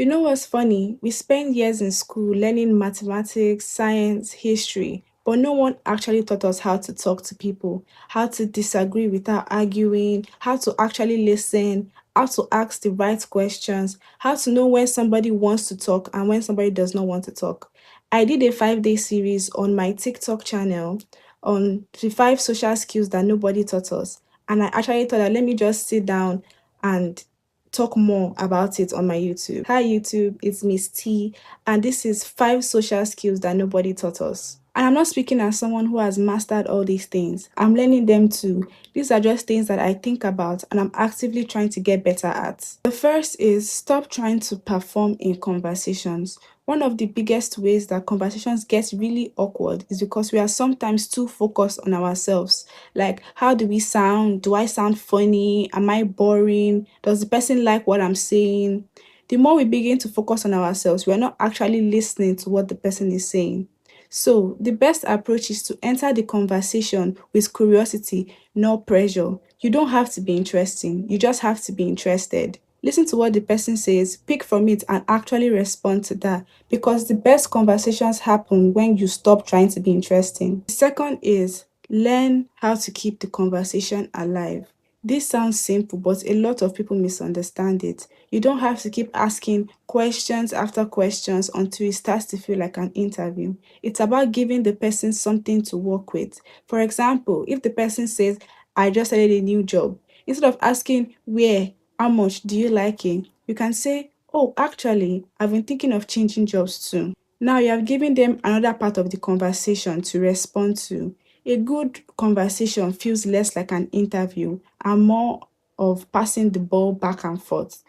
You know what's funny? We spend years in school learning mathematics, science, history, but no one actually taught us how to talk to people, how to disagree without arguing, how to actually listen, how to ask the right questions, how to know when somebody wants to talk and when somebody does not want to talk. I did a 5-day series on my TikTok channel on the 5 social skills that nobody taught us. And I actually thought that let me just sit down and talk more about it on my YouTube. Hi, YouTube, it's Miss T, and this is 5 social skills that nobody taught us. And I'm not speaking as someone who has mastered all these things. I'm learning them too. These are just things that I think about and I'm actively trying to get better at. The first is stop trying to perform in conversations. One of the biggest ways that conversations get really awkward is because we are sometimes too focused on ourselves. Like, how do we sound? Do I sound funny? Am I boring? Does the person like what I'm saying? The more we begin to focus on ourselves, we are not actually listening to what the person is saying. So, the best approach is to enter the conversation with curiosity, not pressure. You don't have to be interesting, you just have to be interested. Listen to what the person says, pick from it, and actually respond to that because the best conversations happen when you stop trying to be interesting. The second is learn how to keep the conversation alive. This sounds simple, but a lot of people misunderstand it. You don't have to keep asking questions after questions until it starts to feel like an interview. It's about giving the person something to work with. For example, if the person says, I just started a new job, instead of asking where, how much do you like it, you can say, oh, actually, I've been thinking of changing jobs too. Now you have given them another part of the conversation to respond to. A good conversation feels less like an interview and more of passing the ball back and forth.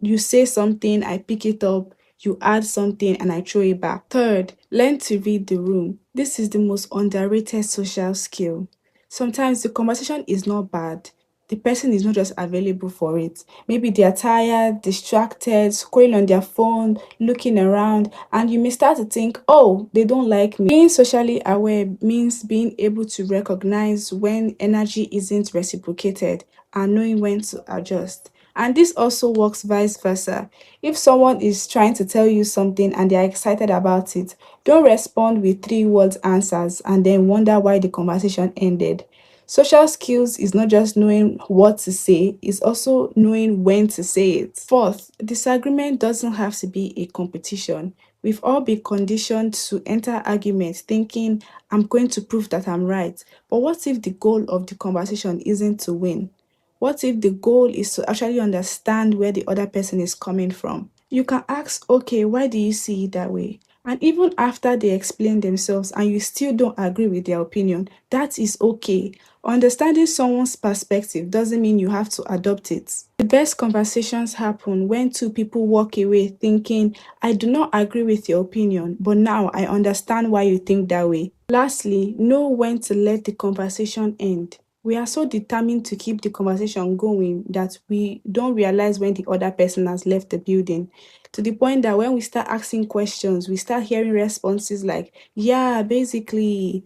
You say something, I pick it up, you add something, and I throw it back. Third, learn to read the room. This is the most underrated social skill. Sometimes the conversation is not bad. The person is not just available for it. Maybe they are tired, distracted, scrolling on their phone, looking around, and you may start to think, oh, they don't like me. Being socially aware means being able to recognize when energy isn't reciprocated and knowing when to adjust. And this also works vice versa. If someone is trying to tell you something and they are excited about it, don't respond with 3 words answers and then wonder why the conversation ended. Social skills is not just knowing what to say, it's also knowing when to say it. Fourth, disagreement doesn't have to be a competition. We've all been conditioned to enter arguments thinking, I'm going to prove that I'm right. But what if the goal of the conversation isn't to win? What if the goal is to actually understand where the other person is coming from? You can ask, okay, why do you see it that way? And even after they explain themselves and you still don't agree with their opinion, that is okay. Understanding someone's perspective doesn't mean you have to adopt it. The best conversations happen when two people walk away thinking, I do not agree with your opinion, but now I understand why you think that way. Lastly, know when to let the conversation end. We are so determined to keep the conversation going that we don't realize when the other person has left the building. To the point that when we start asking questions, we start hearing responses like, yeah, basically,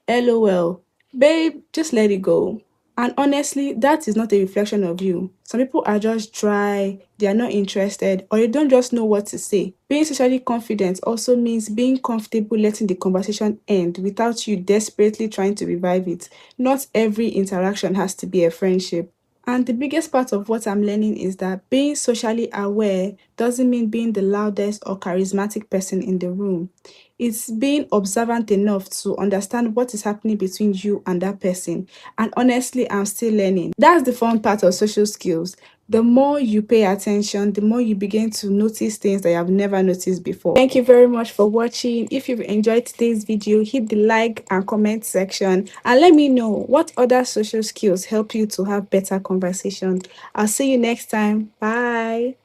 lol. Babe, just let it go. And honestly, that is not a reflection of you. Some people are just dry, they are not interested, or they don't just know what to say. Being socially confident also means being comfortable letting the conversation end without you desperately trying to revive it. Not every interaction has to be a friendship. And the biggest part of what I'm learning is that being socially aware doesn't mean being the loudest or charismatic person in the room. It's being observant enough to understand what is happening between you and that person. And honestly, I'm still learning. That's the fun part of social skills. The more you pay attention, the more you begin to notice things that you have never noticed before. Thank you very much for watching. If you've enjoyed today's video, hit the like and comment section and let me know what other social skills help you to have better conversations. I'll see you next time. Bye.